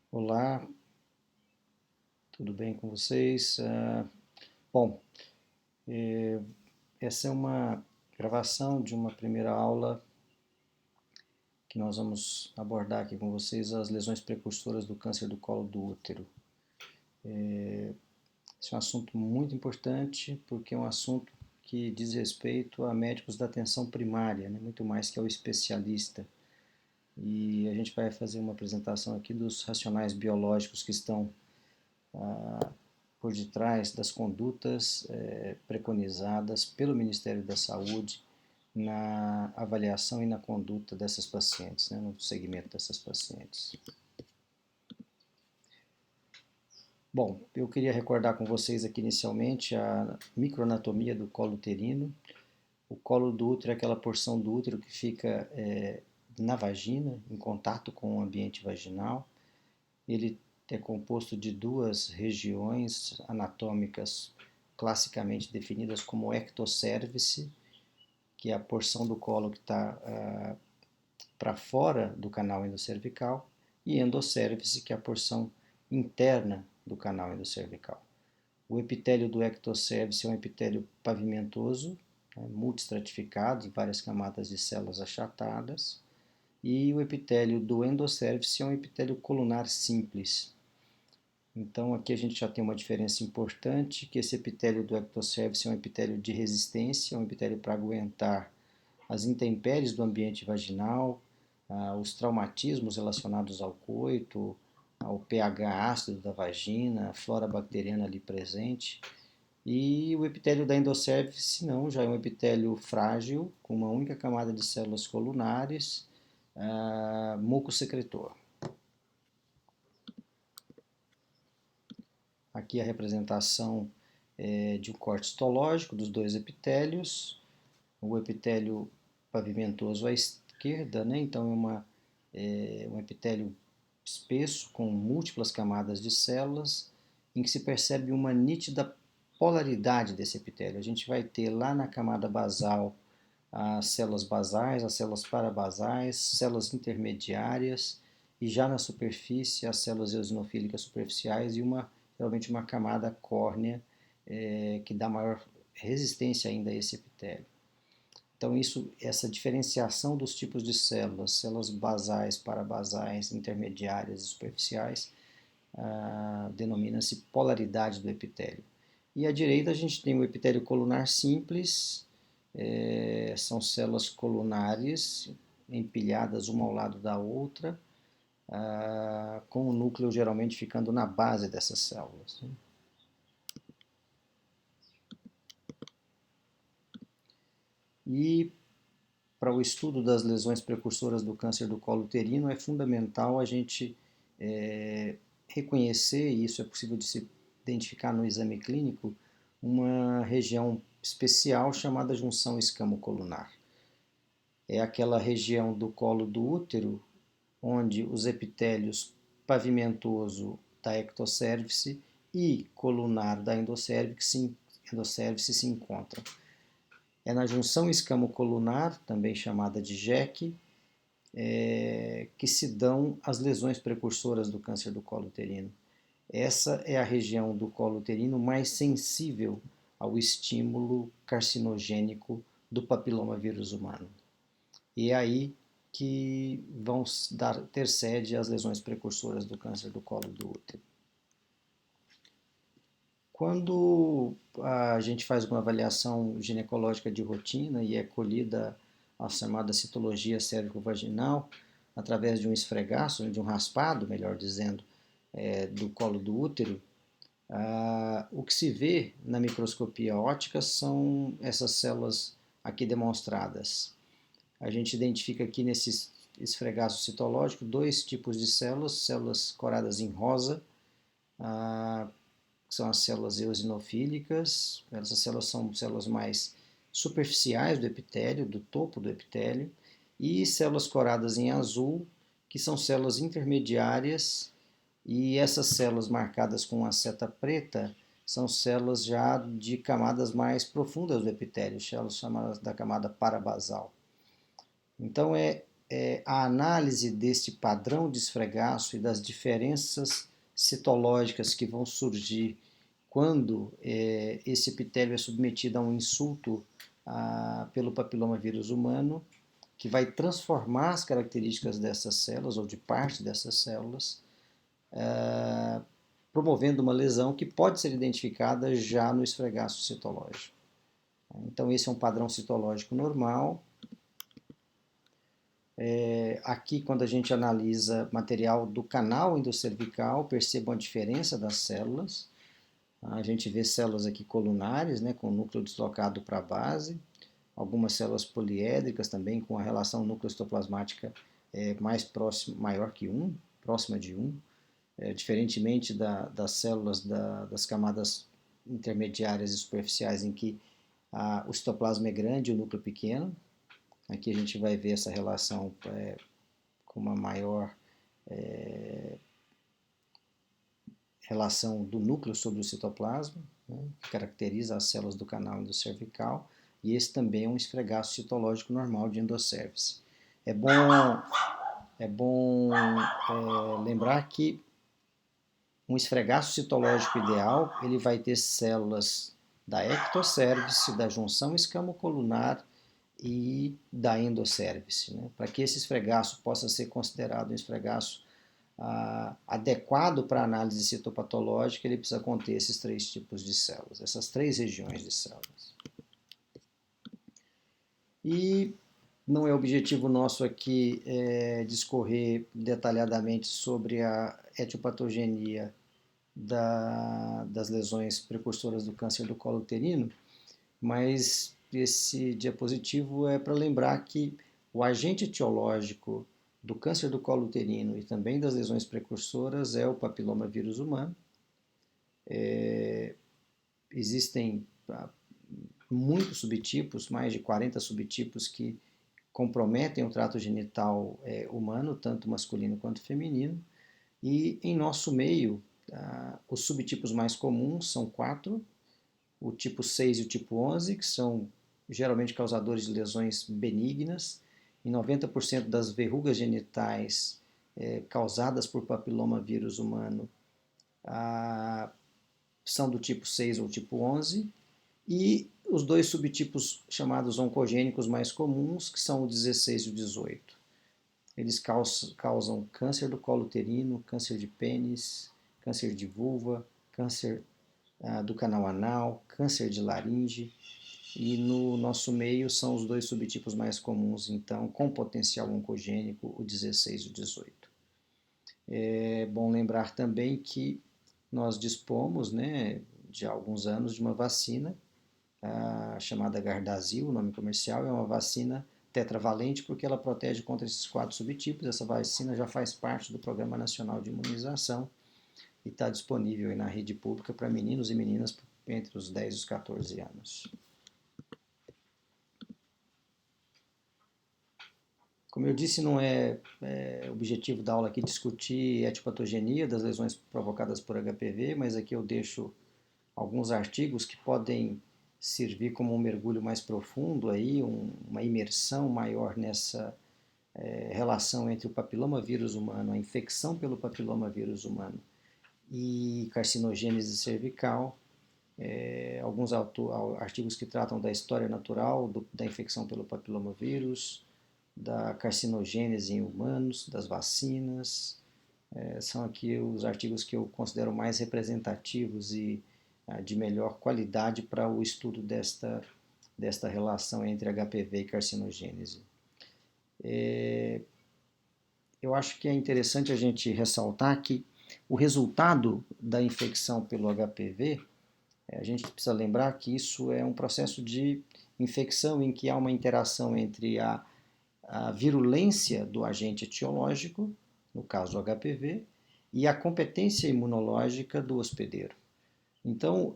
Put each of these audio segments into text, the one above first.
Olá, tudo bem com vocês? Bom, essa é uma gravação de uma primeira aula que nós vamos abordar aqui com vocês as lesões precursoras do câncer do colo do útero. Esse é um assunto muito importante porque é um assunto que diz respeito a médicos da atenção primária, né? Muito mais que ao especialista. E a gente vai fazer uma apresentação aqui dos racionais biológicos que estão por detrás das condutas preconizadas pelo Ministério da Saúde na avaliação e na conduta dessas pacientes, né, no segmento dessas pacientes. Bom, eu queria recordar com vocês aqui inicialmente a microanatomia do colo uterino. O colo do útero é aquela porção do útero que fica na vagina, em contato com o ambiente vaginal. Ele é composto de duas regiões anatômicas classicamente definidas como ectocervice, que é a porção do colo que está para fora do canal endocervical, e endocervice, que é a porção interna do canal endocervical. O epitélio do ectocervice é um epitélio pavimentoso, né, multistratificado, várias camadas de células achatadas, e o epitélio do endocervice é um epitélio colunar simples. Então aqui a gente já tem uma diferença importante, que esse epitélio do ectocervice é um epitélio de resistência, é um epitélio para aguentar as intempéries do ambiente vaginal, os traumatismos relacionados ao coito, ao pH ácido da vagina, a flora bacteriana ali presente. E o epitélio da endocervice não, já é um epitélio frágil, com uma única camada de células colunares, mucosecretor. Aqui a representação de um corte histológico dos dois epitélios, o epitélio pavimentoso à esquerda, né? Então um epitélio espesso com múltiplas camadas de células, em que se percebe uma nítida polaridade desse epitélio. A gente vai ter lá na camada basal as células basais, as células parabasais, células intermediárias, e já na superfície as células eosinofílicas superficiais e geralmente uma camada córnea que dá maior resistência ainda a esse epitélio. Então essa diferenciação dos tipos de células, células basais, parabasais, intermediárias e superficiais, denomina-se polaridade do epitélio. E à direita a gente tem o epitélio colunar simples, são células colunares empilhadas uma ao lado da outra, com o núcleo geralmente ficando na base dessas células. E para o estudo das lesões precursoras do câncer do colo uterino é fundamental a gente reconhecer, e isso é possível de se identificar no exame clínico, uma região especial chamada junção escamo-colunar. É aquela região do colo do útero onde os epitélios pavimentoso da ectocervice e colunar da endocervice se encontram. É na junção escamo-colunar, também chamada de JEC, que se dão as lesões precursoras do câncer do colo uterino. Essa é a região do colo uterino mais sensível ao estímulo carcinogênico do papiloma vírus humano. E é aí que vão ter sede as lesões precursoras do câncer do colo do útero. Quando a gente faz uma avaliação ginecológica de rotina e é colhida a chamada citologia cérvico-vaginal, através de um esfregaço, de um raspado, melhor dizendo, do colo do útero, o que se vê na microscopia óptica são essas células aqui demonstradas. A gente identifica aqui nesse esfregaço citológico dois tipos de células, células coradas em rosa, que são as células eosinofílicas. Essas células são células mais superficiais do epitélio, do topo do epitélio, e células coradas em azul, que são células intermediárias, e essas células marcadas com a seta preta são células já de camadas mais profundas do epitélio, células chamadas da camada parabasal. Então é a análise deste padrão de esfregaço e das diferenças citológicas que vão surgir quando esse epitélio é submetido a um insulto pelo papilomavírus humano, que vai transformar as características dessas células, ou de parte dessas células, promovendo uma lesão que pode ser identificada já no esfregaço citológico. Então, esse é um padrão citológico normal. Aqui, quando a gente analisa material do canal endocervical, percebam a diferença das células. A gente vê células aqui colunares, né, com o núcleo deslocado para a base, algumas células poliédricas também com a relação núcleo-citoplasmática maior que 1, próxima de 1, diferentemente das células das camadas intermediárias e superficiais em que o citoplasma é grande e o núcleo pequeno. Aqui a gente vai ver essa relação com uma maior relação do núcleo sobre o citoplasma, né, que caracteriza as células do canal endocervical, e esse também é um esfregaço citológico normal de endosservice. É bom lembrar que um esfregaço citológico ideal ele vai ter células da ectocervice, da junção escamocolunar e da endosservice. Né? Para que esse esfregaço possa ser considerado um esfregaço adequado para a análise citopatológica, ele precisa conter esses 3 tipos de células, essas 3 regiões de células. E não é objetivo nosso aqui discorrer detalhadamente sobre a etiopatogenia das lesões precursoras do câncer do colo uterino, mas esse diapositivo é para lembrar que o agente etiológico do câncer do colo uterino e também das lesões precursoras é o papilomavírus humano. Existem muitos subtipos, mais de 40 subtipos que comprometem o trato genital humano, tanto masculino quanto feminino. E em nosso meio, os subtipos mais comuns são 4, o tipo 6 e o tipo 11, que são geralmente causadores de lesões benignas. Em 90% das verrugas genitais causadas por papilomavírus humano são do tipo 6 ou tipo 11, e os 2 subtipos chamados oncogênicos mais comuns, que são o 16 e o 18. Eles causam câncer do colo uterino, câncer de pênis, câncer de vulva, câncer do canal anal, câncer de laringe, e no nosso meio são os 2 subtipos mais comuns, então, com potencial oncogênico, o 16 e o 18. É bom lembrar também que nós dispomos, né, de alguns anos de uma vacina chamada Gardasil, o nome comercial, é uma vacina tetravalente porque ela protege contra esses 4 subtipos. Essa vacina já faz parte do Programa Nacional de Imunização e está disponível aí na rede pública para meninos e meninas entre os 10 e os 14 anos. Como eu disse, não é objetivo da aula aqui discutir etiopatogenia das lesões provocadas por HPV, mas aqui eu deixo alguns artigos que podem servir como um mergulho mais profundo, aí, uma imersão maior nessa relação entre o papilomavírus humano, a infecção pelo papilomavírus humano e carcinogênese cervical, alguns artigos que tratam da história natural da infecção pelo papilomavírus, da carcinogênese em humanos, das vacinas. São aqui os artigos que eu considero mais representativos e de melhor qualidade para o estudo desta relação entre HPV e carcinogênese. Eu acho que é interessante a gente ressaltar que o resultado da infecção pelo HPV, a gente precisa lembrar que isso é um processo de infecção em que há uma interação entre a virulência do agente etiológico, no caso o HPV, e a competência imunológica do hospedeiro. Então,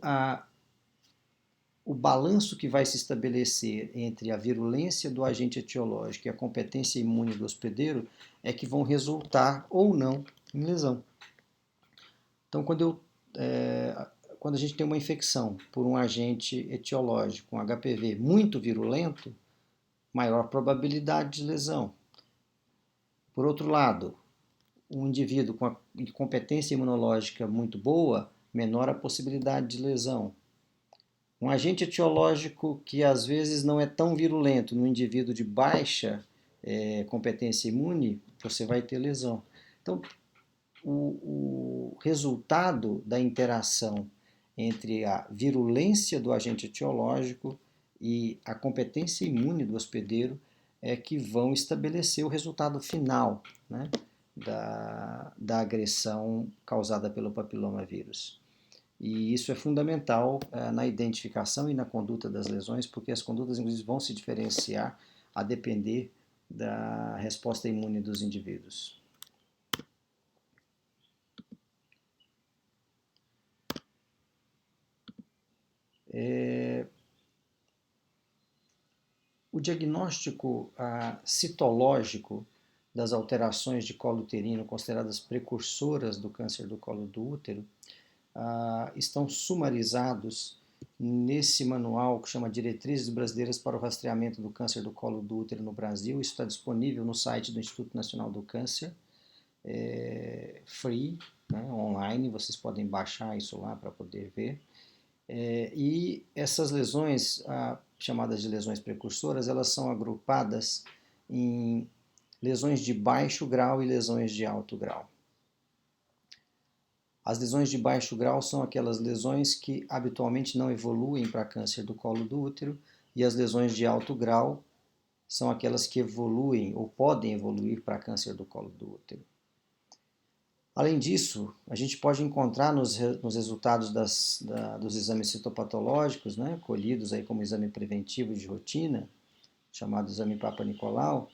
o balanço que vai se estabelecer entre a virulência do agente etiológico e a competência imune do hospedeiro é que vão resultar ou não em lesão. Então, quando a gente tem uma infecção por um agente etiológico, um HPV muito virulento, maior probabilidade de lesão. Por outro lado, um indivíduo com a competência imunológica muito boa, menor a possibilidade de lesão. Um agente etiológico que às vezes não é tão virulento no indivíduo de baixa competência imune, você vai ter lesão. Então, o resultado da interação entre a virulência do agente etiológico e a competência imune do hospedeiro é que vão estabelecer o resultado final, né, da agressão causada pelo papilomavírus. E isso é fundamental na identificação e na conduta das lesões, porque as condutas, inclusive, vão se diferenciar a depender da resposta imune dos indivíduos. O diagnóstico citológico das alterações de colo uterino consideradas precursoras do câncer do colo do útero estão sumarizados nesse manual que chama Diretrizes Brasileiras para o Rastreamento do Câncer do Colo do Útero no Brasil. Isso está disponível no site do Instituto Nacional do Câncer, free, né, online, vocês podem baixar isso lá para poder ver. E essas lesões, chamadas de lesões precursoras, elas são agrupadas em lesões de baixo grau e lesões de alto grau. As lesões de baixo grau são aquelas lesões que habitualmente não evoluem para câncer do colo do útero, e as lesões de alto grau são aquelas que evoluem ou podem evoluir para câncer do colo do útero. Além disso, a gente pode encontrar nos resultados dos exames citopatológicos, né, colhidos aí como exame preventivo de rotina, chamado exame Papa Nicolau,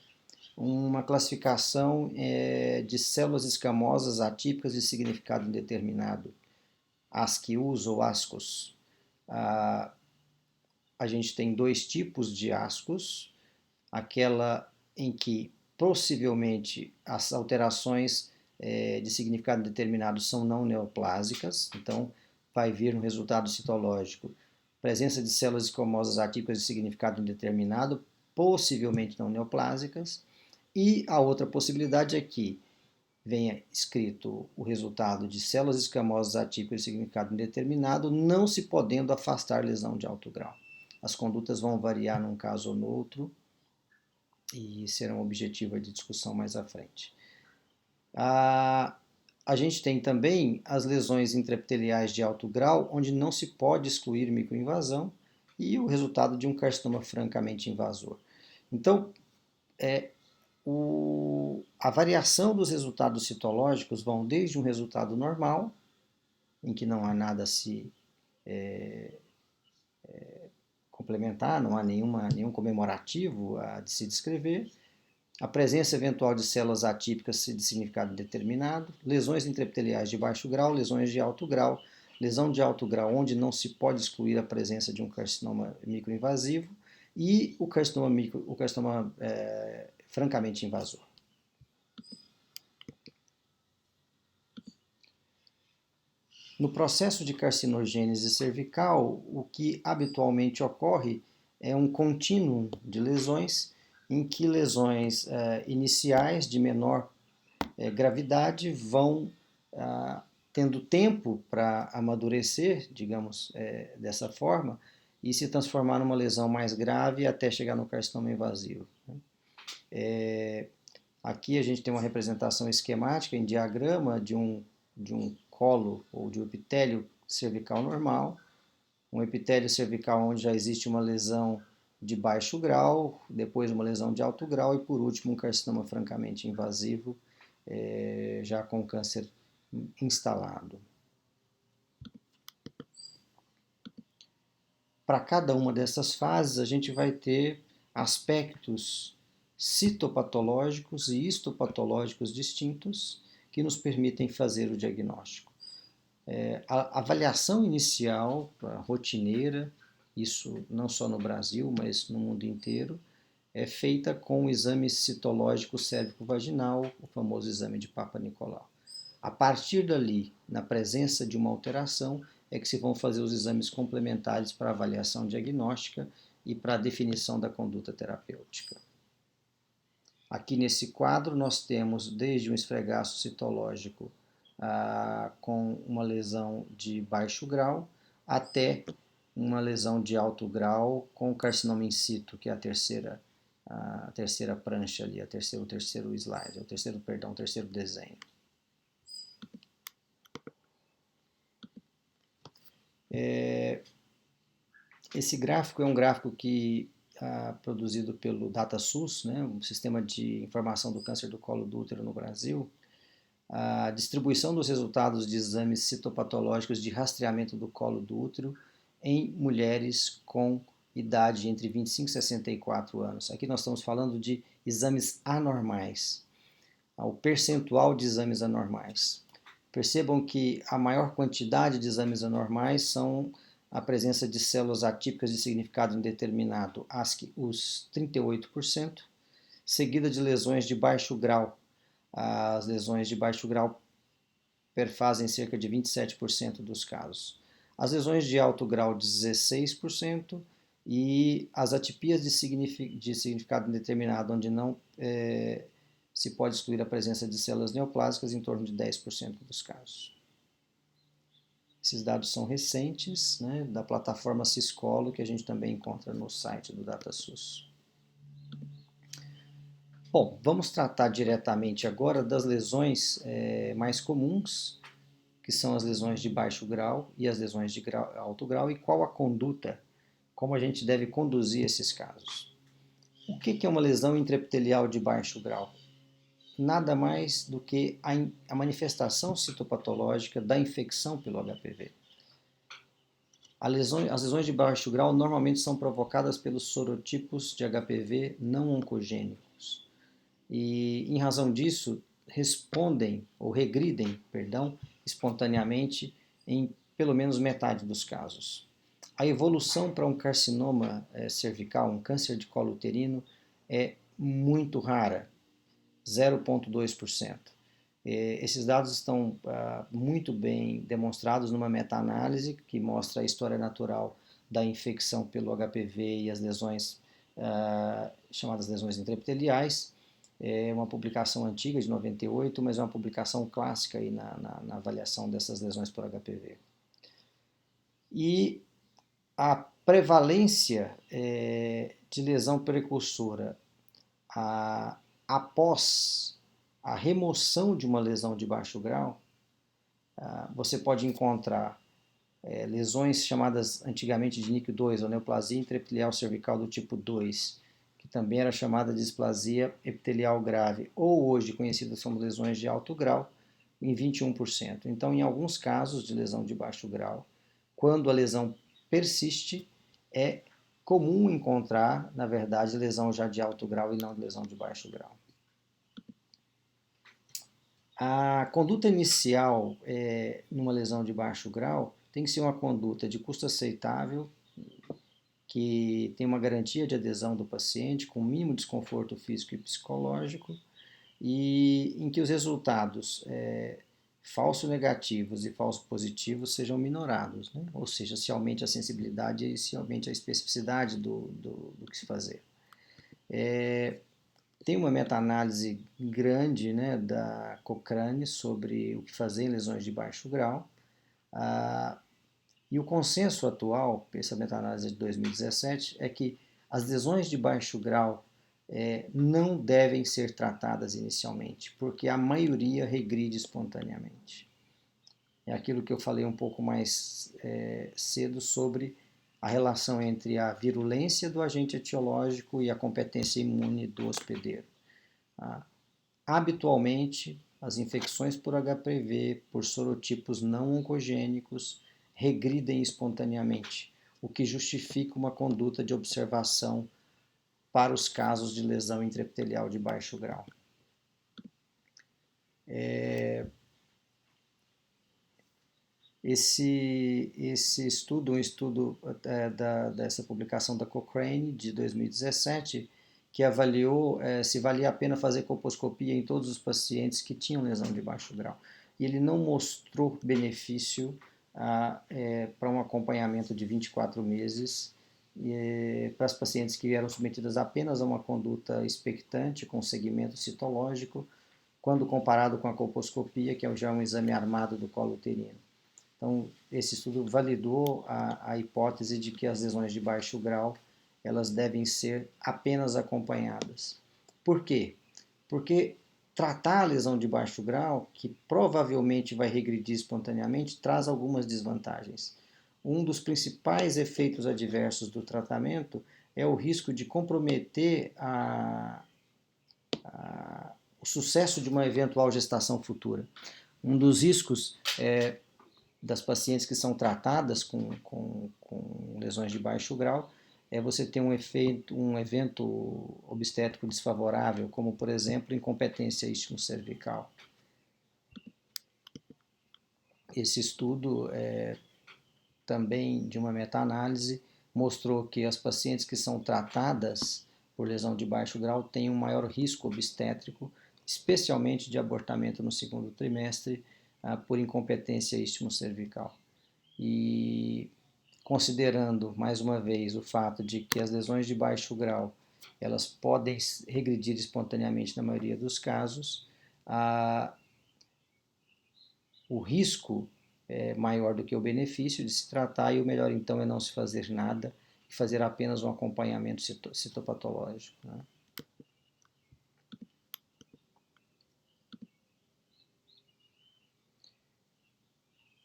uma classificação de células escamosas atípicas de significado indeterminado, ASCIUs ou ASCOS. A gente tem dois tipos de ASCOS, aquela em que possivelmente as alterações de significado determinado são não neoplásicas, então vai vir no resultado citológico presença de células escamosas atípicas de significado indeterminado, possivelmente não neoplásicas, e a outra possibilidade é que venha escrito o resultado de células escamosas atípicas de significado indeterminado, não se podendo afastar lesão de alto grau. As condutas vão variar num caso ou no outro e serão objetiva de discussão mais à frente. A gente tem também as lesões intraepiteliais de alto grau, onde não se pode excluir microinvasão, e o resultado de um carcinoma francamente invasor. Então, a variação dos resultados citológicos vão desde um resultado normal, em que não há nada a se complementar, não há nenhum comemorativo a de se descrever, a presença eventual de células atípicas de significado determinado, lesões intraepiteliais de baixo grau, lesões de alto grau, lesão de alto grau onde não se pode excluir a presença de um carcinoma microinvasivo e o carcinoma francamente invasor. No processo de carcinogênese cervical, o que habitualmente ocorre é um contínuo de lesões em que lesões iniciais de menor gravidade vão tendo tempo para amadurecer, digamos, dessa forma, e se transformar numa lesão mais grave até chegar no carcinoma invasivo. Aqui a gente tem uma representação esquemática em diagrama de um colo ou de um epitélio cervical normal, um epitélio cervical onde já existe uma lesão de baixo grau, depois uma lesão de alto grau e por último um carcinoma francamente invasivo, já com câncer instalado. Para cada uma dessas fases a gente vai ter aspectos citopatológicos e histopatológicos distintos que nos permitem fazer o diagnóstico. A avaliação inicial, rotineira, isso não só no Brasil, mas no mundo inteiro, é feita com o exame citológico cérvico-vaginal, o famoso exame de Papa Nicolau. A partir dali, na presença de uma alteração, é que se vão fazer os exames complementares para avaliação diagnóstica e para a definição da conduta terapêutica. Aqui nesse quadro nós temos desde um esfregaço citológico com uma lesão de baixo grau até uma lesão de alto grau com carcinoma in situ, que é a terceira prancha ali, o terceiro slide, o terceiro desenho. Esse gráfico é um gráfico que produzido pelo DataSUS, né, um sistema de informação do câncer do colo do útero no Brasil. A distribuição dos resultados de exames citopatológicos de rastreamento do colo do útero em mulheres com idade entre 25 e 64 anos. Aqui nós estamos falando de exames anormais, o percentual de exames anormais. Percebam que a maior quantidade de exames anormais são a presença de células atípicas de significado indeterminado, ASCII, os 38%, seguida de lesões de baixo grau. As lesões de baixo grau perfazem cerca de 27% dos casos. As lesões de alto grau, 16%, e as atipias de significado indeterminado, onde não se pode excluir a presença de células neoplásicas, em torno de 10% dos casos. Esses dados são recentes, né, da plataforma Ciscolo, que a gente também encontra no site do DataSUS. Bom, vamos tratar diretamente agora das lesões mais comuns, que são as lesões de baixo grau e as lesões de alto grau, e qual a conduta, como a gente deve conduzir esses casos. O que é uma lesão intraepitelial de baixo grau? Nada mais do que a manifestação citopatológica da infecção pelo HPV. As lesões de baixo grau normalmente são provocadas pelos sorotipos de HPV não oncogênicos. E, em razão disso, regridem espontaneamente em pelo menos metade dos casos. A evolução para um carcinoma cervical, um câncer de colo uterino, é muito rara, 0,2%. Esses dados estão muito bem demonstrados numa meta-análise que mostra a história natural da infecção pelo HPV e as lesões chamadas lesões intraepiteliais. É uma publicação antiga, de 98, mas é uma publicação clássica aí na avaliação dessas lesões por HPV. E a prevalência de lesão precursora após a remoção de uma lesão de baixo grau, você pode encontrar lesões chamadas antigamente de NIC2, ou neoplasia intraepitelial cervical do tipo 2, que também era chamada de displasia epitelial grave, ou hoje conhecidas como lesões de alto grau, em 21%. Então, em alguns casos de lesão de baixo grau, quando a lesão persiste, é comum encontrar, na verdade, lesão já de alto grau e não lesão de baixo grau. A conduta inicial numa lesão de baixo grau tem que ser uma conduta de custo aceitável, que tem uma garantia de adesão do paciente, com mínimo desconforto físico e psicológico, e em que os resultados falso negativos e falso positivos sejam minorados, né? Ou seja, se aumente a sensibilidade e se aumente a especificidade do que se fazer. Tem uma meta-análise grande, né, da Cochrane sobre o que fazer em lesões de baixo grau, e o consenso atual, essa meta-análise de 2017, é que as lesões de baixo grau não devem ser tratadas inicialmente, porque a maioria regride espontaneamente. É aquilo que eu falei um pouco mais cedo sobre a relação entre a virulência do agente etiológico e a competência imune do hospedeiro. Habitualmente, as infecções por HPV, por sorotipos não oncogênicos, regridem espontaneamente, o que justifica uma conduta de observação para os casos de lesão intraepitelial de baixo grau. Esse estudo, um estudo dessa publicação da Cochrane de 2017, que avaliou se valia a pena fazer colposcopia em todos os pacientes que tinham lesão de baixo grau. E ele não mostrou benefício para um acompanhamento de 24 meses para as pacientes que eram submetidas apenas a uma conduta expectante com segmento citológico, quando comparado com a colposcopia, que é já um exame armado do colo uterino. Então, esse estudo validou a hipótese de que as lesões de baixo grau elas devem ser apenas acompanhadas. Por quê? Porque tratar a lesão de baixo grau, que provavelmente vai regredir espontaneamente, traz algumas desvantagens. Um dos principais efeitos adversos do tratamento é o risco de comprometer o sucesso de uma eventual gestação futura. Um dos riscos das pacientes que são tratadas com lesões de baixo grau é você ter um evento obstétrico desfavorável, como por exemplo incompetência istmo-cervical. Esse estudo também de uma meta-análise mostrou que as pacientes que são tratadas por lesão de baixo grau têm um maior risco obstétrico, especialmente de abortamento no segundo trimestre, por incompetência istmo-cervical. E considerando, mais uma vez, o fato de que as lesões de baixo grau elas podem regredir espontaneamente na maioria dos casos, o risco é maior do que o benefício de se tratar, e o melhor então é não se fazer nada e fazer apenas um acompanhamento citopatológico, né?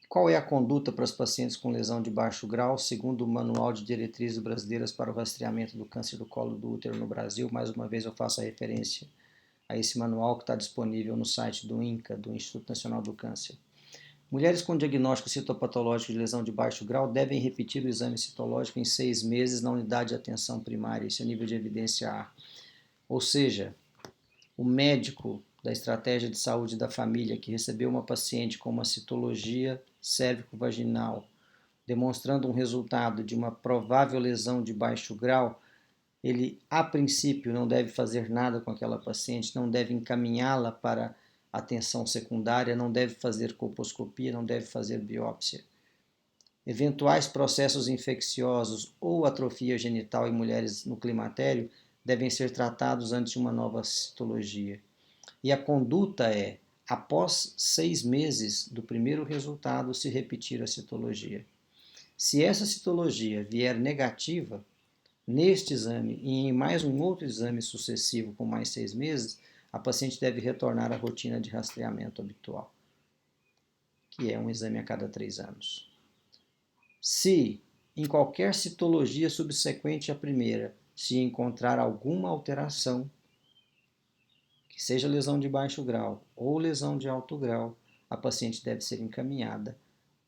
Qual é a conduta para os pacientes com lesão de baixo grau, segundo o Manual de Diretrizes Brasileiras para o Rastreamento do Câncer do Colo do Útero no Brasil? Mais uma vez eu faço a referência a esse manual que está disponível no site do INCA, do Instituto Nacional do Câncer. Mulheres com diagnóstico citopatológico de lesão de baixo grau devem repetir o exame citológico em 6 meses na unidade de atenção primária. Esse é o nível de evidência A. Ou seja, o médico da estratégia de saúde da família que recebeu uma paciente com uma citologia cérvico-vaginal, demonstrando um resultado de uma provável lesão de baixo grau, ele, a princípio, não deve fazer nada com aquela paciente, não deve encaminhá-la para atenção secundária, não deve fazer colposcopia, não deve fazer biópsia. Eventuais processos infecciosos ou atrofia genital em mulheres no climatério devem ser tratados antes de uma nova citologia. E a conduta é, após 6 meses do primeiro resultado, se repetir a citologia. Se essa citologia vier negativa, neste exame e em mais um outro exame sucessivo com mais 6 meses, a paciente deve retornar à rotina de rastreamento habitual, que é um exame a cada 3 anos. Se, em qualquer citologia subsequente à primeira, se encontrar alguma alteração, que seja lesão de baixo grau ou lesão de alto grau, a paciente deve ser encaminhada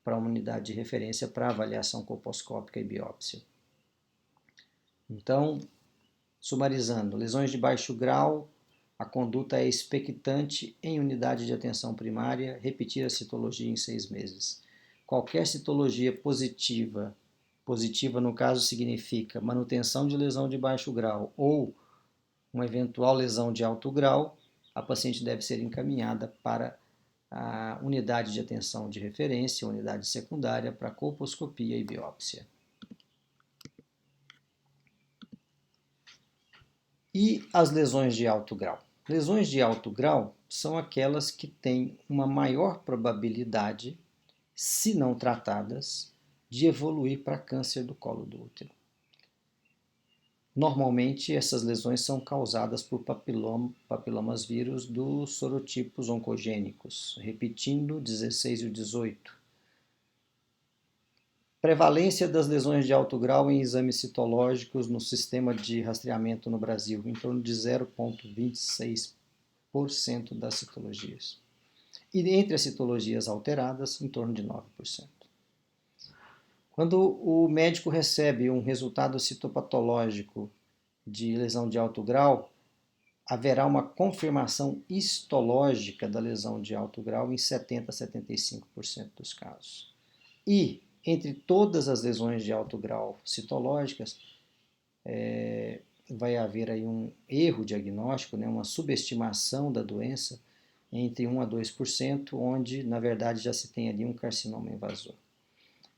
para uma unidade de referência para avaliação colposcópica e biópsia. Então, sumarizando, lesões de baixo grau, a conduta é expectante em unidade de atenção primária, repetir a citologia em 6 meses. Qualquer citologia positiva no caso significa manutenção de lesão de baixo grau ou uma eventual lesão de alto grau, a paciente deve ser encaminhada para a unidade de atenção de referência, unidade secundária, para colposcopia e biópsia. E as lesões de alto grau? Lesões de alto grau são aquelas que têm uma maior probabilidade, se não tratadas, de evoluir para câncer do colo do útero. Normalmente, essas lesões são causadas por papilomas vírus dos sorotipos oncogênicos, repetindo 16 e o 18. Prevalência das lesões de alto grau em exames citológicos no sistema de rastreamento no Brasil, em torno de 0,26% das citologias. E entre as citologias alteradas, em torno de 9%. Quando o médico recebe um resultado citopatológico de lesão de alto grau, haverá uma confirmação histológica da lesão de alto grau em 70 a 75% dos casos. E, entre todas as lesões de alto grau citológicas, vai haver aí um erro diagnóstico, né, uma subestimação da doença entre 1 a 2%, onde, na verdade, já se tem ali um carcinoma invasor.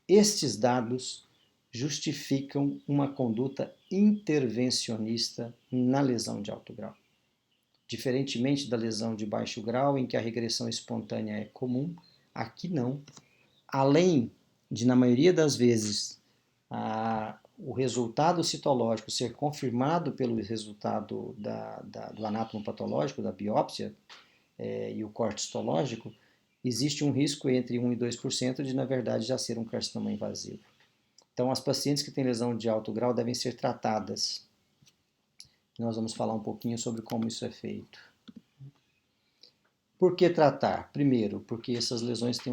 Estes dados justificam uma conduta intervencionista na lesão de alto grau. Diferentemente da lesão de baixo grau, em que a regressão espontânea é comum, aqui não. Além de, na maioria das vezes, o resultado citológico ser confirmado pelo resultado do anátomo patológico, da biópsia, e o corte histológico, existe um risco entre 1 e 2% de, na verdade, já ser um carcinoma invasivo. Então, as pacientes que têm lesão de alto grau devem ser tratadas. Nós vamos falar um pouquinho sobre como isso é feito. Por que tratar? Primeiro, porque essas lesões têm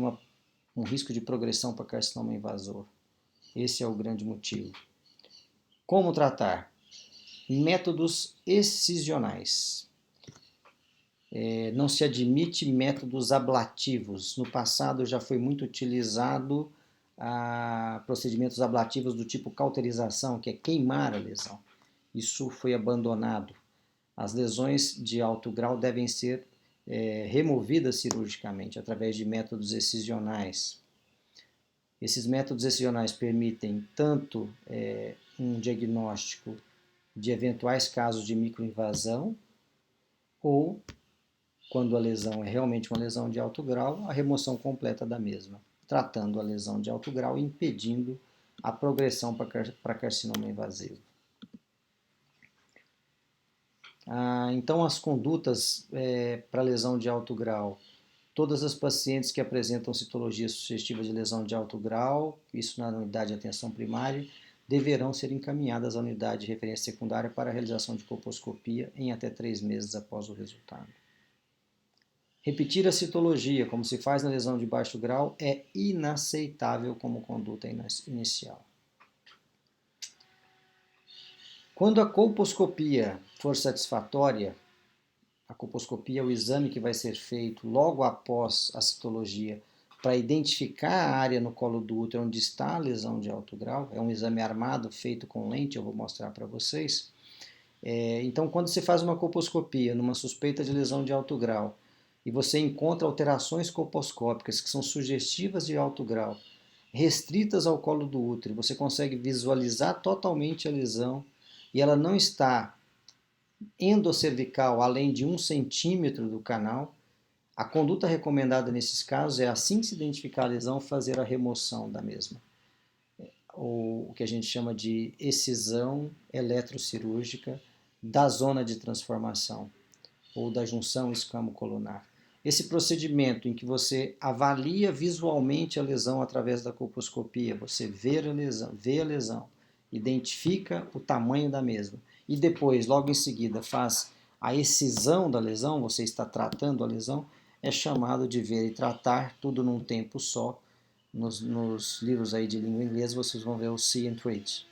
um risco de progressão para carcinoma invasor. Esse é o grande motivo. Como tratar? Métodos excisionais. Não se admite métodos ablativos. No passado já foi muito utilizado procedimentos ablativos do tipo cauterização, que é queimar a lesão. Isso foi abandonado. As lesões de alto grau devem ser removidas cirurgicamente através de métodos excisionais. Esses métodos excisionais permitem tanto um diagnóstico de eventuais casos de microinvasão ou, quando a lesão é realmente uma lesão de alto grau, a remoção completa da mesma, tratando a lesão de alto grau e impedindo a progressão para carcinoma invasivo. Então, as condutas para lesão de alto grau, todas as pacientes que apresentam citologia sugestiva de lesão de alto grau, isso na unidade de atenção primária, deverão ser encaminhadas à unidade de referência secundária para a realização de colposcopia em até 3 meses após o resultado. Repetir a citologia, como se faz na lesão de baixo grau, é inaceitável como conduta inicial. Quando a colposcopia for satisfatória, a colposcopia é o exame que vai ser feito logo após a citologia para identificar a área no colo do útero onde está a lesão de alto grau. É um exame armado feito com lente, eu vou mostrar para vocês. Então, quando você faz uma colposcopia numa suspeita de lesão de alto grau e você encontra alterações colposcópicas que são sugestivas de alto grau, restritas ao colo do útero, você consegue visualizar totalmente a lesão e ela não está endocervical além de 1 centímetro do canal, a conduta recomendada nesses casos é, assim que se identificar a lesão, fazer a remoção da mesma, ou o que a gente chama de excisão eletrocirúrgica da zona de transformação, ou da junção escamo-colunar. Esse procedimento em que você avalia visualmente a lesão através da colposcopia, você vê a lesão, identifica o tamanho da mesma e depois, logo em seguida, faz a excisão da lesão, você está tratando a lesão, é chamado de ver e tratar, tudo num tempo só. Nos livros aí de língua inglesa vocês vão ver o see and treat.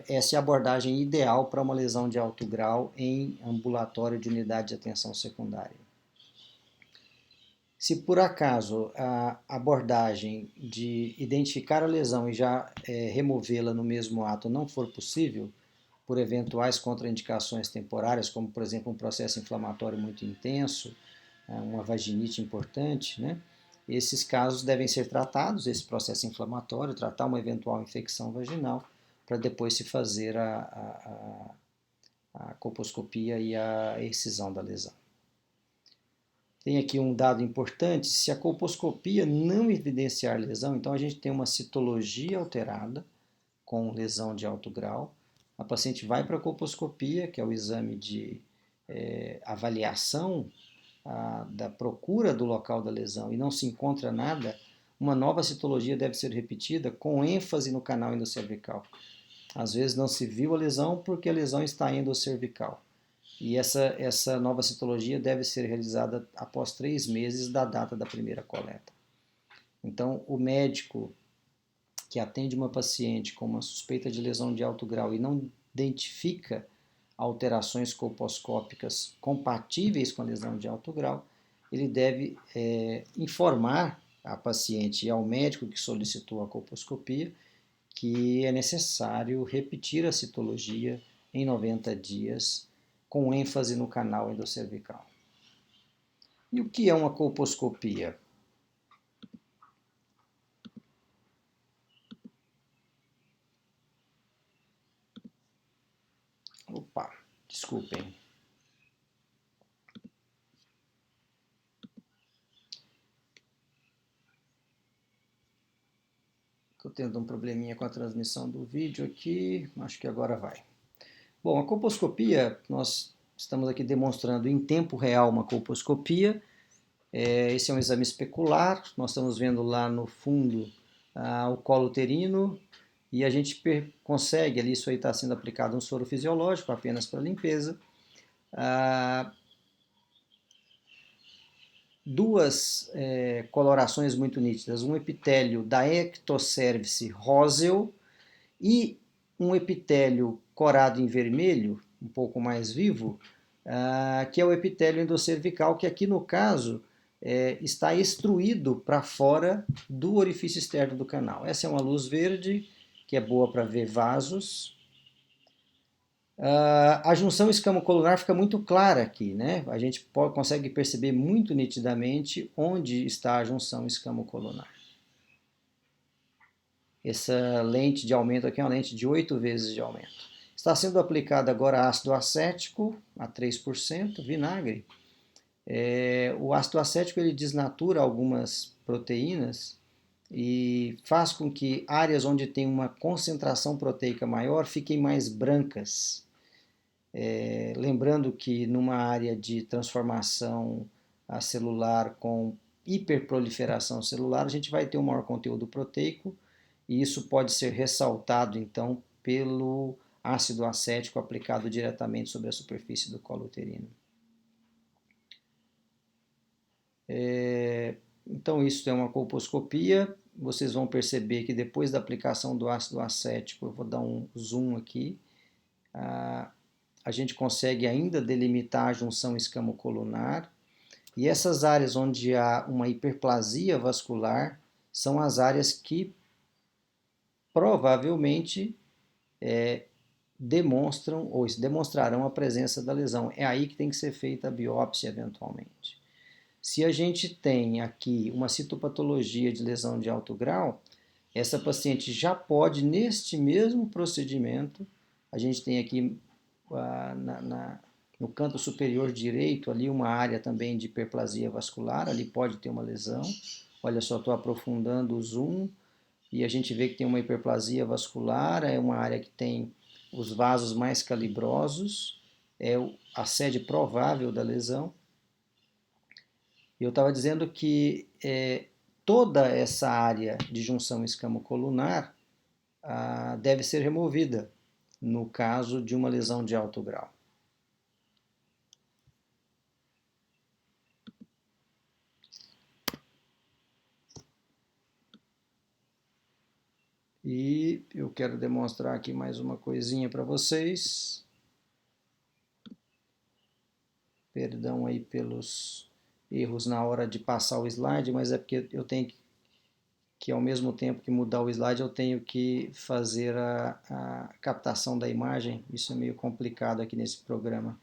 Essa é a abordagem ideal para uma lesão de alto grau em ambulatório de unidade de atenção secundária. Se por acaso a abordagem de identificar a lesão e já removê-la no mesmo ato não for possível, por eventuais contraindicações temporárias, como por exemplo um processo inflamatório muito intenso, uma vaginite importante, né? Esses casos devem ser tratados, esse processo inflamatório, tratar uma eventual infecção vaginal, para depois se fazer a colposcopia e a excisão da lesão. Tem aqui um dado importante: se a colposcopia não evidenciar lesão, então a gente tem uma citologia alterada com lesão de alto grau, a paciente vai para a colposcopia, que é o exame de avaliação da procura do local da lesão, e não se encontra nada, uma nova citologia deve ser repetida com ênfase no canal endocervical. Às vezes não se viu a lesão porque a lesão está endocervical. E essa nova citologia deve ser realizada após 3 meses da data da primeira coleta. Então, o médico que atende uma paciente com uma suspeita de lesão de alto grau e não identifica alterações colposcópicas compatíveis com a lesão de alto grau, ele deve informar a paciente e ao médico que solicitou a colposcopia que é necessário repetir a citologia em 90 dias, com ênfase no canal endocervical. E o que é uma colposcopia? Opa, desculpem. Estou tendo um probleminha com a transmissão do vídeo aqui, acho que agora vai. Bom, a colposcopia, nós estamos aqui demonstrando em tempo real uma colposcopia. Esse é um exame especular, nós estamos vendo lá no fundo o colo uterino e a gente consegue ali, isso aí está sendo aplicado um soro fisiológico apenas para limpeza. Duas colorações muito nítidas, um epitélio da ectocervice roseo e um epitélio corado em vermelho, um pouco mais vivo, que é o epitélio endocervical, que aqui no caso está extruído para fora do orifício externo do canal. Essa é uma luz verde, que é boa para ver vasos. A junção escamocolunar fica muito clara aqui, né? A gente consegue perceber muito nitidamente onde está a junção escamocolunar. Essa lente de aumento aqui é uma lente de 8 vezes de aumento. Está sendo aplicado agora ácido acético a 3%, vinagre. O ácido acético ele desnatura algumas proteínas e faz com que áreas onde tem uma concentração proteica maior fiquem mais brancas. Lembrando que numa área de transformação celular com hiperproliferação celular, a gente vai ter um maior conteúdo proteico e isso pode ser ressaltado então pelo ácido acético aplicado diretamente sobre a superfície do colo uterino. Então isso é uma colposcopia. Vocês vão perceber que depois da aplicação do ácido acético, eu vou dar um zoom aqui, a gente consegue ainda delimitar a junção escamocolunar. E essas áreas onde há uma hiperplasia vascular são as áreas que provavelmente demonstram ou demonstrarão a presença da lesão. É aí que tem que ser feita a biópsia eventualmente. Se a gente tem aqui uma citopatologia de lesão de alto grau, essa paciente já pode, neste mesmo procedimento, a gente tem aqui no canto superior direito ali uma área também de hiperplasia vascular, ali pode ter uma lesão. Olha só, estou aprofundando o zoom e a gente vê que tem uma hiperplasia vascular, é uma área que tem os vasos mais calibrosos, é a sede provável da lesão. Eu estava dizendo que toda essa área de junção escamocolunar deve ser removida no caso de uma lesão de alto grau. E eu quero demonstrar aqui mais uma coisinha para vocês. Perdão aí pelos erros na hora de passar o slide, mas é porque eu tenho que ao mesmo tempo que mudar o slide, eu tenho que fazer a captação da imagem. Isso é meio complicado aqui nesse programa.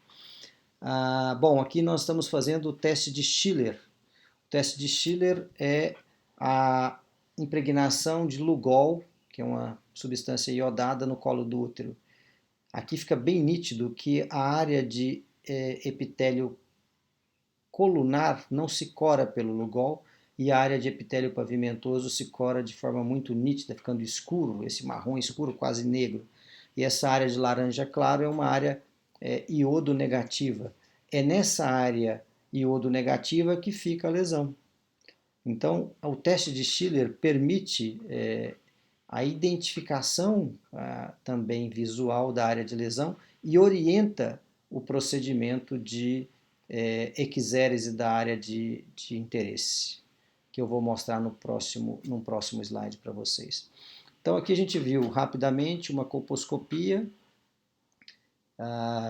Bom, aqui nós estamos fazendo o teste de Schiller. O teste de Schiller é a impregnação de Lugol, que é uma substância iodada no colo do útero. Aqui fica bem nítido que a área de epitélio colunar não se cora pelo Lugol e a área de epitélio pavimentoso se cora de forma muito nítida, ficando escuro, esse marrom escuro quase negro. E essa área de laranja claro é uma área iodo negativa. É nessa área iodo negativa que fica a lesão. Então, o teste de Schiller permite a identificação também visual da área de lesão e orienta o procedimento de eczérese da área de interesse, que eu vou mostrar num próximo slide para vocês. Então aqui a gente viu rapidamente uma colposcopia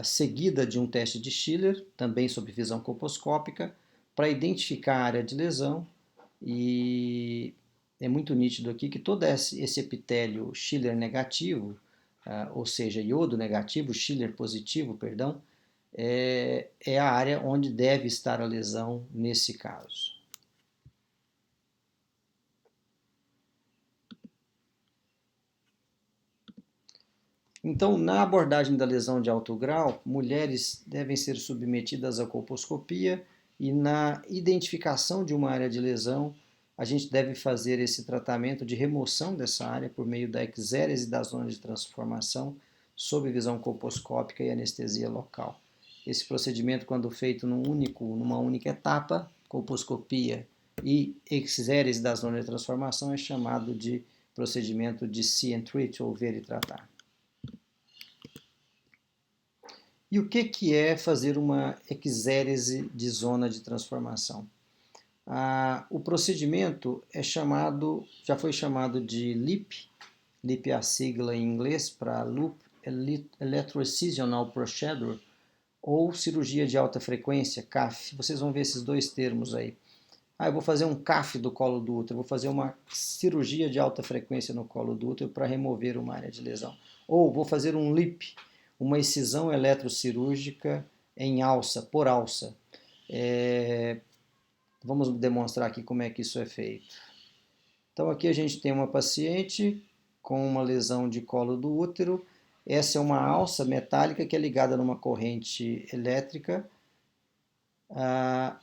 seguida de um teste de Schiller, também sob visão colposcópica, para identificar a área de lesão, e é muito nítido aqui que todo esse epitélio Schiller negativo, ou seja, iodo negativo, Schiller positivo, perdão, é a área onde deve estar a lesão nesse caso. Então, na abordagem da lesão de alto grau, mulheres devem ser submetidas à colposcopia e na identificação de uma área de lesão, a gente deve fazer esse tratamento de remoção dessa área por meio da exérese da zona de transformação, sob visão colposcópica e anestesia local. Esse procedimento, quando feito numa única etapa, colposcopia e exérese da zona de transformação, é chamado de procedimento de see and treat, ou ver e tratar. E o que é fazer uma exérese de zona de transformação? O procedimento já foi chamado de LEEP, LEEP é a sigla em inglês para Loop Electroincisional Procedure, ou cirurgia de alta frequência, CAF. Vocês vão ver esses dois termos aí. Eu vou fazer um CAF do colo do útero, vou fazer uma cirurgia de alta frequência no colo do útero para remover uma área de lesão. Ou vou fazer um LEEP, uma excisão eletrocirúrgica em alça, por alça. Vamos demonstrar aqui como é que isso é feito. Então aqui a gente tem uma paciente com uma lesão de colo do útero. Essa é uma alça metálica que é ligada numa corrente elétrica.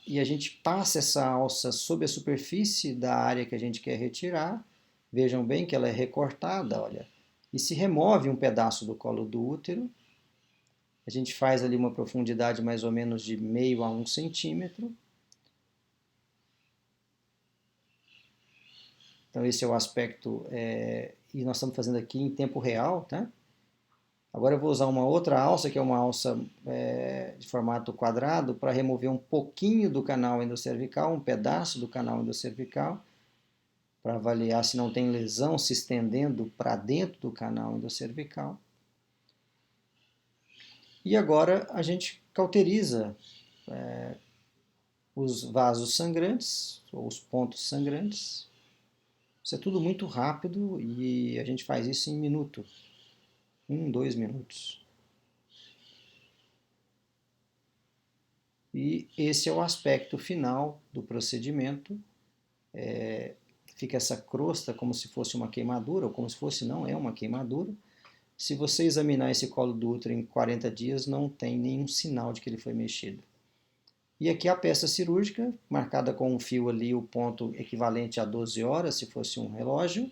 E a gente passa essa alça sob a superfície da área que a gente quer retirar. Vejam bem que ela é recortada, olha. E se remove um pedaço do colo do útero. A gente faz ali uma profundidade mais ou menos de meio a 1 centímetro. Então esse é o aspecto, e nós estamos fazendo aqui em tempo real, tá? Agora eu vou usar uma outra alça, que é uma alça de formato quadrado, para remover um pouquinho do canal endocervical, um pedaço do canal endocervical, para avaliar se não tem lesão se estendendo para dentro do canal endocervical. E agora a gente cauteriza os vasos sangrantes, ou os pontos sangrantes. Isso é tudo muito rápido e a gente faz isso em minuto. 2 minutos. E esse é o aspecto final do procedimento. Fica essa crosta como se fosse uma queimadura, ou como se fosse, não é uma queimadura. Se você examinar esse colo do útero em 40 dias, não tem nenhum sinal de que ele foi mexido. E aqui a peça cirúrgica, marcada com um fio ali, o ponto equivalente a 12 horas, se fosse um relógio,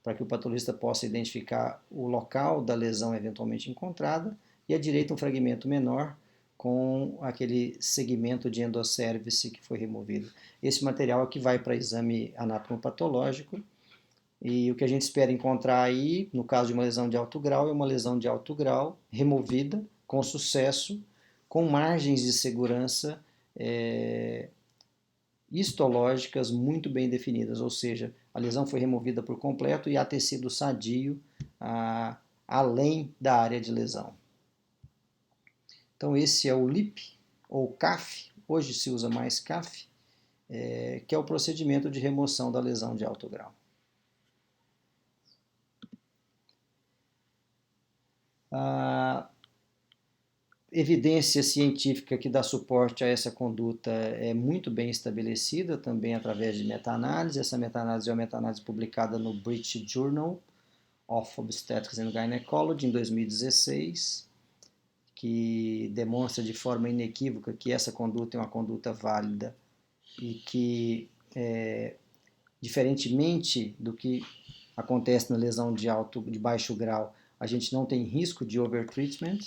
para que o patologista possa identificar o local da lesão eventualmente encontrada, e à direita um fragmento menor com aquele segmento de endocérvice que foi removido. Esse material é que vai para exame anatomopatológico, e o que a gente espera encontrar aí, no caso de uma lesão de alto grau, é uma lesão de alto grau removida com sucesso, com margens de segurança histológicas muito bem definidas, ou seja, a lesão foi removida por completo e há tecido sadio além da área de lesão. Então esse é o LEEP, ou CAF, hoje se usa mais CAF, que é o procedimento de remoção da lesão de alto grau. A evidência científica que dá suporte a essa conduta é muito bem estabelecida, também através de meta-análise. Essa meta-análise é uma meta-análise publicada no British Journal of Obstetrics and Gynecology em 2016, que demonstra de forma inequívoca que essa conduta é uma conduta válida e que, diferentemente do que acontece na lesão de baixo grau, a gente não tem risco de overtreatment,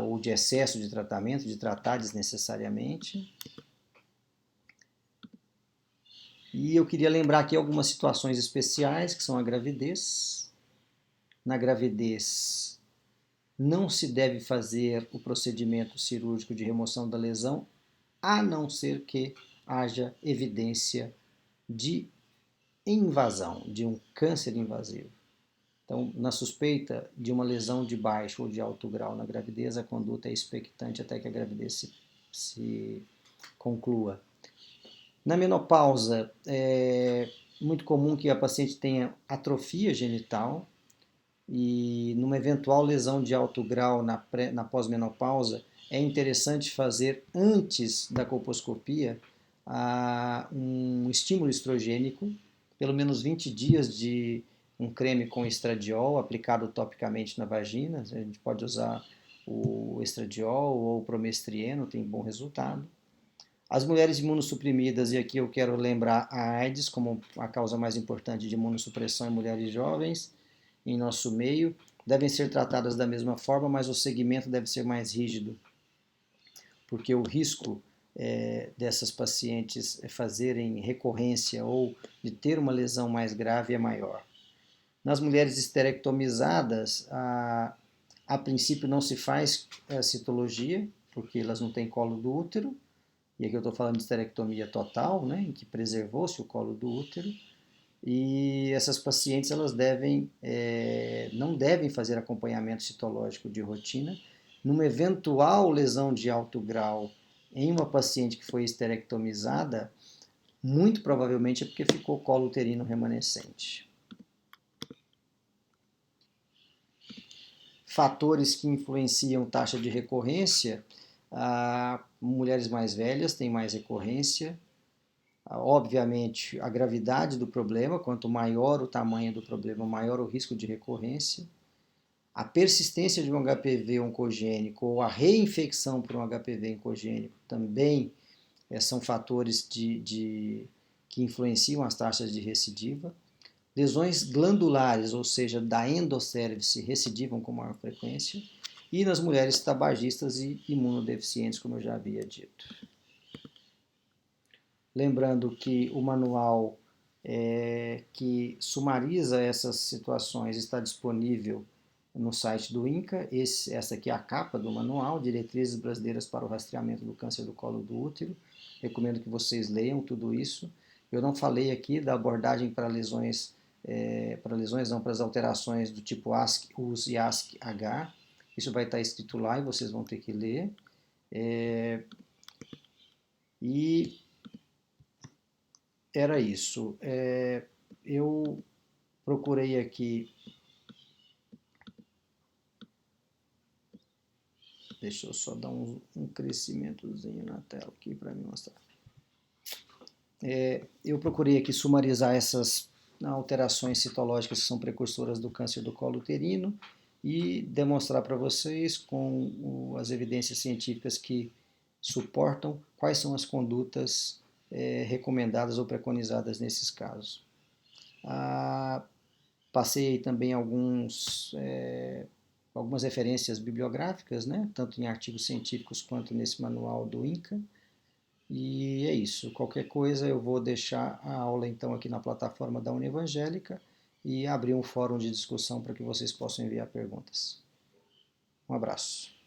ou de excesso de tratamento, de tratar desnecessariamente. E eu queria lembrar aqui algumas situações especiais, que são a gravidez. Na gravidez, não se deve fazer o procedimento cirúrgico de remoção da lesão, a não ser que haja evidência de invasão, de um câncer invasivo. Então, na suspeita de uma lesão de baixo ou de alto grau na gravidez, a conduta é expectante até que a gravidez se conclua. Na menopausa, é muito comum que a paciente tenha atrofia genital e numa eventual lesão de alto grau na pós-menopausa, é interessante fazer antes da colposcopia um estímulo estrogênico, pelo menos 20 dias de um creme com estradiol aplicado topicamente na vagina. A gente pode usar o estradiol ou o promestrieno, tem bom resultado. As mulheres imunossuprimidas, e aqui eu quero lembrar a AIDS como a causa mais importante de imunossupressão em mulheres jovens em nosso meio, devem ser tratadas da mesma forma, mas o segmento deve ser mais rígido, porque o risco dessas pacientes fazerem recorrência ou de ter uma lesão mais grave é maior. Nas mulheres esterectomizadas, a princípio não se faz citologia, porque elas não têm colo do útero, e aqui eu estou falando de esterectomia total, né, em que preservou-se o colo do útero, e essas pacientes elas não devem fazer acompanhamento citológico de rotina. Numa eventual lesão de alto grau em uma paciente que foi esterectomizada, muito provavelmente é porque ficou colo uterino remanescente. Fatores que influenciam taxa de recorrência: mulheres mais velhas têm mais recorrência. Obviamente, a gravidade do problema, quanto maior o tamanho do problema, maior o risco de recorrência. A persistência de um HPV oncogênico ou a reinfecção por um HPV oncogênico também são fatores que influenciam as taxas de recidiva. Lesões glandulares, ou seja, da endocérvice, recidivam com maior frequência. E nas mulheres tabagistas e imunodeficientes, como eu já havia dito. Lembrando que o manual que sumariza essas situações está disponível no site do INCA. Essa aqui é a capa do manual, Diretrizes Brasileiras para o Rastreamento do Câncer do Colo do Útero. Recomendo que vocês leiam tudo isso. Eu não falei aqui da abordagem para lesões, para as alterações do tipo ASC-US e ASC-H. Isso vai estar escrito lá e vocês vão ter que ler. E era isso. Eu procurei aqui. Deixa eu só dar um crescimentozinho na tela aqui para me mostrar. Eu procurei aqui sumarizar essas alterações citológicas que são precursoras do câncer do colo uterino e demonstrar para vocês com as evidências científicas que suportam quais são as condutas recomendadas ou preconizadas nesses casos. Passei também algumas referências bibliográficas, né, tanto em artigos científicos quanto nesse manual do INCA. E é isso. Qualquer coisa eu vou deixar a aula então aqui na plataforma da Univangélica e abrir um fórum de discussão para que vocês possam enviar perguntas. Um abraço.